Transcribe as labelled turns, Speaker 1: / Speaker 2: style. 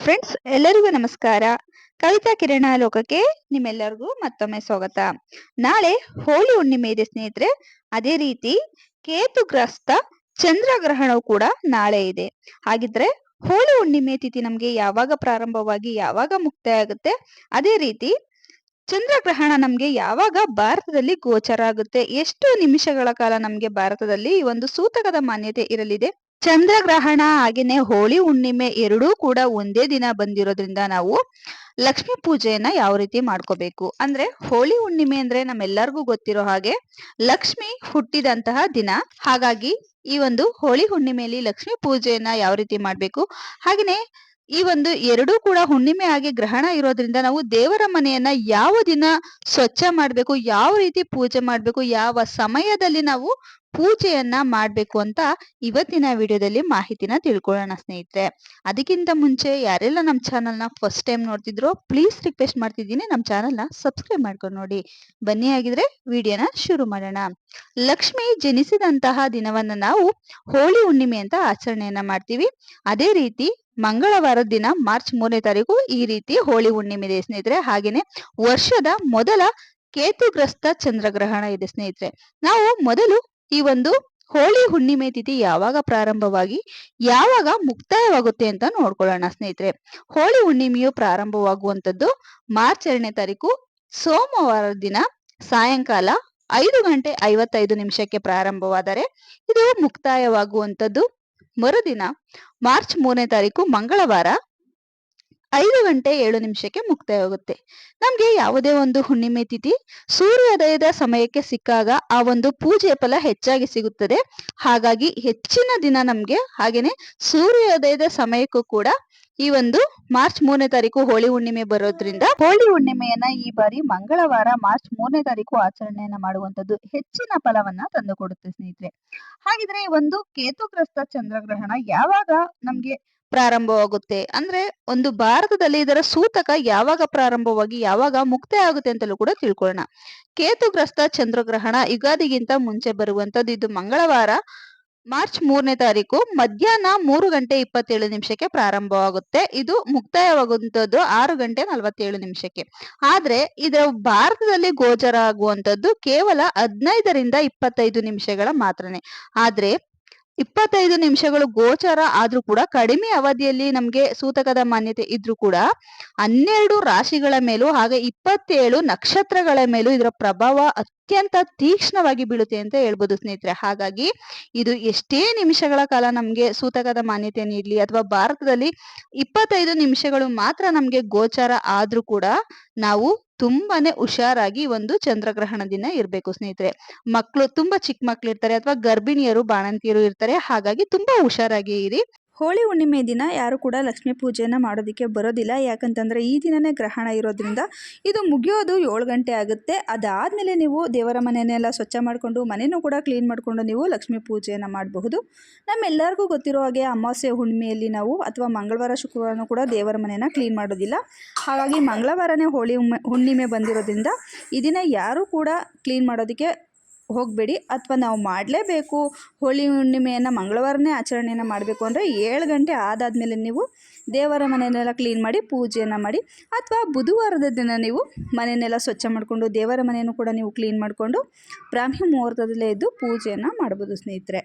Speaker 1: Friends ಎಲ್ಲರಿಗೂ ನಮಸ್ಕಾರ. ಕವಿತಾ ಕಿರಣ ಲೋಕಕ್ಕೆ ನಿಮ್ಮೆಲ್ಲರಿಗೂ ಮತ್ತೊಮ್ಮೆ ಸ್ವಾಗತ. ನಾಳೆ ಹೋಳಿ ಹುಣ್ಣಿಮೆ ಇದೆ ಸ್ನೇಹಿತರೆ. ಅದೇ ರೀತಿ ಕೇತುಗ್ರಸ್ತ ಚಂದ್ರಗ್ರಹಣವು ಕೂಡ ನಾಳೆ ಇದೆ. ಹಾಗಿದ್ರೆ ಹೋಳಿ ಹುಣ್ಣಿಮೆ ತಿಥಿ ನಮ್ಗೆ ಯಾವಾಗ ಪ್ರಾರಂಭವಾಗಿ ಯಾವಾಗ ಮುಕ್ತಾಯ ಆಗುತ್ತೆ, ಅದೇ ರೀತಿ ಚಂದ್ರಗ್ರಹಣ ನಮ್ಗೆ ಯಾವಾಗ ಭಾರತದಲ್ಲಿ ಗೋಚರ ಆಗುತ್ತೆ, ಎಷ್ಟು ನಿಮಿಷಗಳ ಕಾಲ ನಮ್ಗೆ ಭಾರತದಲ್ಲಿ ಈ ಒಂದು ಸೂತಕದ ಮಾನ್ಯತೆ ಇರಲಿದೆ. ಚಂದ್ರಗ್ರಹಣ ಹಾಗೇನೆ ಹೋಳಿ ಹುಣ್ಣಿಮೆ ಎರಡೂ ಕೂಡ ಒಂದೇ ದಿನ ಬಂದಿರೋದ್ರಿಂದ ನಾವು ಲಕ್ಷ್ಮೀ ಪೂಜೆಯನ್ನ ಯಾವ ರೀತಿ ಮಾಡ್ಕೋಬೇಕು ಅಂದ್ರೆ, ಹೋಳಿ ಹುಣ್ಣಿಮೆ ಅಂದ್ರೆ ನಮ್ಮೆಲ್ಲರಿಗೂ ಗೊತ್ತಿರೋ ಹಾಗೆ ಲಕ್ಷ್ಮಿ ಹುಟ್ಟಿದಂತಹ ದಿನ. ಹಾಗಾಗಿ ಈ ಒಂದು ಹೋಳಿ ಹುಣ್ಣಿಮೆಯಲ್ಲಿ ಲಕ್ಷ್ಮೀ ಪೂಜೆಯನ್ನ ಯಾವ ರೀತಿ ಮಾಡ್ಬೇಕು, ಹಾಗೇನೆ ಈ ಒಂದು ಎರಡೂ ಕೂಡ ಹುಣ್ಣಿಮೆ ಆಗಿ ಗ್ರಹಣ ಇರೋದ್ರಿಂದ ನಾವು ದೇವರ ಮನೆಯನ್ನ ಯಾವ ದಿನ ಸ್ವಚ್ಛ ಮಾಡ್ಬೇಕು, ಯಾವ ರೀತಿ ಪೂಜೆ ಮಾಡ್ಬೇಕು, ಯಾವ ಸಮಯದಲ್ಲಿ ನಾವು ಪೂಜೆಯನ್ನ ಮಾಡ್ಬೇಕು ಅಂತ ಇವತ್ತಿನ ವಿಡಿಯೋದಲ್ಲಿ ಮಾಹಿತಿನ ತಿಳ್ಕೊಳ್ಳೋಣ ಸ್ನೇಹಿತರೆ. ಅದಕ್ಕಿಂತ ಮುಂಚೆ ಯಾರೆಲ್ಲ ನಮ್ಮ ಚಾನಲ್ನ ಫಸ್ಟ್ ಟೈಮ್ ನೋಡ್ತಿದ್ರೋ ಪ್ಲೀಸ್ ರಿಕ್ವೆಸ್ಟ್ ಮಾಡ್ತಿದ್ದೀನಿ, ನಮ್ಮ ಚಾನಲ್ನ ಸಬ್ಸ್ಕ್ರೈಬ್ ಮಾಡ್ಕೊಂಡು ನೋಡಿ. ಬನ್ನಿ ಆಗಿದ್ರೆ ವಿಡಿಯೋನ ಶುರು ಮಾಡೋಣ. ಲಕ್ಷ್ಮಿ ಜನಿಸಿದಂತಹ ದಿನವನ್ನ ನಾವು ಹೋಳಿ ಹುಣ್ಣಿಮೆ ಅಂತ ಆಚರಣೆಯನ್ನ ಮಾಡ್ತೀವಿ. ಅದೇ ರೀತಿ ಮಂಗಳವಾರದ ದಿನ ಮಾರ್ಚ್ 3ನೇ ತಾರೀಕು ಈ ರೀತಿ ಹೋಳಿ ಹುಣ್ಣಿಮೆ ಇದೆ ಸ್ನೇಹಿತರೆ. ಹಾಗೇನೆ ವರ್ಷದ ಮೊದಲ ಕೇತುಗ್ರಸ್ತ ಚಂದ್ರಗ್ರಹಣ ಇದೆ ಸ್ನೇಹಿತರೆ. ನಾವು ಮೊದಲು ಈ ಒಂದು ಹೋಳಿ ಹುಣ್ಣಿಮೆ ತಿಥಿ ಯಾವಾಗ ಪ್ರಾರಂಭವಾಗಿ ಯಾವಾಗ ಮುಕ್ತಾಯವಾಗುತ್ತೆ ಅಂತ ನೋಡ್ಕೊಳ್ಳೋಣ ಸ್ನೇಹಿತರೆ. ಹೋಳಿ ಹುಣ್ಣಿಮೆಯು ಪ್ರಾರಂಭವಾಗುವಂತದ್ದು ಮಾರ್ಚ್ 2ನೇ ತಾರೀಕು ಸೋಮವಾರದ ದಿನ ಸಾಯಂಕಾಲ 5:55 ಪ್ರಾರಂಭವಾದರೆ ಇದು ಮುಕ್ತಾಯವಾಗುವಂತದ್ದು ಮರುದಿನ ಮಾರ್ಚ್ 3ನೇ ತಾರೀಕು ಮಂಗಳವಾರ 5:07 ಮುಕ್ತಾಯವಾಗುತ್ತೆ. ನಮ್ಗೆ ಯಾವುದೇ ಒಂದು ಹುಣ್ಣಿಮೆ ತಿಥಿ ಸೂರ್ಯೋದಯದ ಸಮಯಕ್ಕೆ ಸಿಕ್ಕಾಗ ಆ ಒಂದು ಪೂಜೆಯ ಫಲ ಹೆಚ್ಚಾಗಿ ಸಿಗುತ್ತದೆ. ಹಾಗಾಗಿ ಹೆಚ್ಚಿನ ದಿನ ನಮ್ಗೆ ಹಾಗೇನೆ ಸೂರ್ಯೋದಯದ ಸಮಯಕ್ಕೂ ಕೂಡ ಈ ಒಂದು ಮಾರ್ಚ್ 3ನೇ ತಾರೀಕು ಹೋಳಿ ಹುಣ್ಣಿಮೆ ಬರೋದ್ರಿಂದ ಹೋಳಿ ಹುಣ್ಣಿಮೆಯನ್ನ ಈ ಬಾರಿ ಮಂಗಳವಾರ ಮಾರ್ಚ್ 3ನೇ ತಾರೀಕು ಆಚರಣೆಯನ್ನ ಮಾಡುವಂತದ್ದು ಹೆಚ್ಚಿನ ಫಲವನ್ನ ತಂದುಕೊಡುತ್ತೆ ಸ್ನೇಹಿತರೆ. ಹಾಗಿದ್ರೆ ಈ ಒಂದು ಕೇತುಗ್ರಸ್ತ ಚಂದ್ರಗ್ರಹಣ ಯಾವಾಗ ನಮ್ಗೆ ಪ್ರಾರಂಭವಾಗುತ್ತೆ ಅಂದ್ರೆ, ಒಂದು ಭಾರತದಲ್ಲಿ ಇದರ ಸೂತಕ ಯಾವಾಗ ಪ್ರಾರಂಭವಾಗಿ ಯಾವಾಗ ಮುಕ್ತಾಯ ಆಗುತ್ತೆ ಅಂತಲೂ ಕೂಡ ತಿಳ್ಕೊಳ್ಳೋಣ. ಕೇತುಗ್ರಸ್ತ ಚಂದ್ರಗ್ರಹಣ ಯುಗಾದಿಗಿಂತ ಮುಂಚೆ ಬರುವಂತದ್ದು. ಇದು ಮಂಗಳವಾರ ಮಾರ್ಚ್ 3ನೇ ತಾರೀಕು ಮಧ್ಯಾಹ್ನ 3:27 ಪ್ರಾರಂಭವಾಗುತ್ತೆ. ಇದು ಮುಕ್ತಾಯವಾಗುವಂತದ್ದು 6:47. ಆದ್ರೆ ಇದರ ಭಾರತದಲ್ಲಿ ಗೋಚರ ಆಗುವಂತದ್ದು ಕೇವಲ 15ರಿಂದ 25 ನಿಮಿಷಗಳ ಮಾತ್ರನೇ. ಆದ್ರೆ 25 ನಿಮಿಷಗಳು ಗೋಚರ ಆದ್ರೂ ಕೂಡ ಕಡಿಮೆ ಅವಧಿಯಲ್ಲಿ ನಮ್ಗೆ ಸೂತಕದ ಮಾನ್ಯತೆ ಇದ್ರೂ ಕೂಡ 12 ರಾಶಿಗಳ ಮೇಲೂ ಹಾಗೆ 27 ನಕ್ಷತ್ರಗಳ ಮೇಲೂ ಇದರ ಪ್ರಭಾವ ಅತ್ಯಂತ ತೀಕ್ಷ್ಣವಾಗಿ ಬೀಳುತ್ತೆ ಅಂತ ಹೇಳ್ಬೋದು ಸ್ನೇಹಿತರೆ. ಹಾಗಾಗಿ ಇದು ಎಷ್ಟೇ ನಿಮಿಷಗಳ ಕಾಲ ನಮ್ಗೆ ಸೂತಕದ ಮಾನ್ಯತೆ ನೀಡ್ಲಿ ಅಥವಾ ಭಾರತದಲ್ಲಿ 25 ನಿಮಿಷಗಳು ಮಾತ್ರ ನಮ್ಗೆ ಗೋಚರ ಆದ್ರೂ ಕೂಡ ನಾವು ತುಂಬಾನೇ ಹುಷಾರಾಗಿ ಒಂದು ಚಂದ್ರಗ್ರಹಣ ದಿನ ಇರ್ಬೇಕು ಸ್ನೇಹಿತರೆ. ಮಕ್ಕಳು ತುಂಬಾ ಚಿಕ್ಕ ಮಕ್ಳು ಇರ್ತಾರೆ ಅಥವಾ ಗರ್ಭಿಣಿಯರು ಬಾಣಂತಿಯರು ಇರ್ತಾರೆ. ಹಾಗಾಗಿ ತುಂಬಾ ಹುಷಾರಾಗಿ ಇರಿ. ಹೋಳಿ ಹುಣ್ಣಿಮೆ ದಿನ ಯಾರು ಕೂಡ ಲಕ್ಷ್ಮೀ ಪೂಜೆಯನ್ನು ಮಾಡೋದಕ್ಕೆ ಬರೋದಿಲ್ಲ. ಯಾಕಂತಂದರೆ ಈ ದಿನನೇ ಗ್ರಹಣ ಇರೋದ್ರಿಂದ ಇದು ಮುಗಿಯೋದು 7 ಗಂಟೆ ಆಗುತ್ತೆ. ಅದಾದಮೇಲೆ ನೀವು ದೇವರ ಮನೆಯನ್ನೆಲ್ಲ ಸ್ವಚ್ಛ ಮಾಡಿಕೊಂಡು ಮನೆಯೂ ಕೂಡ ಕ್ಲೀನ್ ಮಾಡಿಕೊಂಡು ನೀವು ಲಕ್ಷ್ಮೀ ಪೂಜೆಯನ್ನು ಮಾಡಬಹುದು. ನಮ್ಮೆಲ್ಲರಿಗೂ ಗೊತ್ತಿರೋ ಹಾಗೆ ಅಮಾವಾಸ್ಯೆ ಹುಣ್ಣಿಮೆಯಲ್ಲಿ ನಾವು ಅಥವಾ ಮಂಗಳವಾರ ಶುಕ್ರವಾರನೂ ಕೂಡ ದೇವರ ಮನೆಯನ್ನು ಕ್ಲೀನ್ ಮಾಡೋದಿಲ್ಲ. ಹಾಗಾಗಿ ಮಂಗಳವಾರನೇ ಹೋಳಿ ಹುಣ್ಣಿಮೆ ಬಂದಿರೋದ್ರಿಂದ ಈ ದಿನ ಯಾರೂ ಕೂಡ ಕ್ಲೀನ್ ಮಾಡೋದಕ್ಕೆ ಹೋಗಬೇಡಿ. ಅಥವಾ ನಾವು ಮಾಡಲೇಬೇಕು, ಹೋಳಿ ಹುಣ್ಣಿಮೆಯನ್ನು ಮಂಗಳವಾರನೇ ಆಚರಣೆಯನ್ನು ಮಾಡಬೇಕು ಅಂದರೆ 7 ಗಂಟೆ ಆದಾದಮೇಲೆ ನೀವು ದೇವರ ಮನೆಯನ್ನೆಲ್ಲ ಕ್ಲೀನ್ ಮಾಡಿ ಪೂಜೆಯನ್ನು ಮಾಡಿ. ಅಥವಾ ಬುಧವಾರದ ದಿನ ನೀವು ಮನೆಯನ್ನೆಲ್ಲ ಸ್ವಚ್ಛ ಮಾಡಿಕೊಂಡು ದೇವರ ಮನೆಯನ್ನು ಕೂಡ ನೀವು ಕ್ಲೀನ್ ಮಾಡಿಕೊಂಡು ಬ್ರಾಹ್ಮಿ ಮುಹೂರ್ತದಲ್ಲೇ ಎದ್ದು ಪೂಜೆಯನ್ನು ಮಾಡ್ಬೋದು ಸ್ನೇಹಿತರೆ.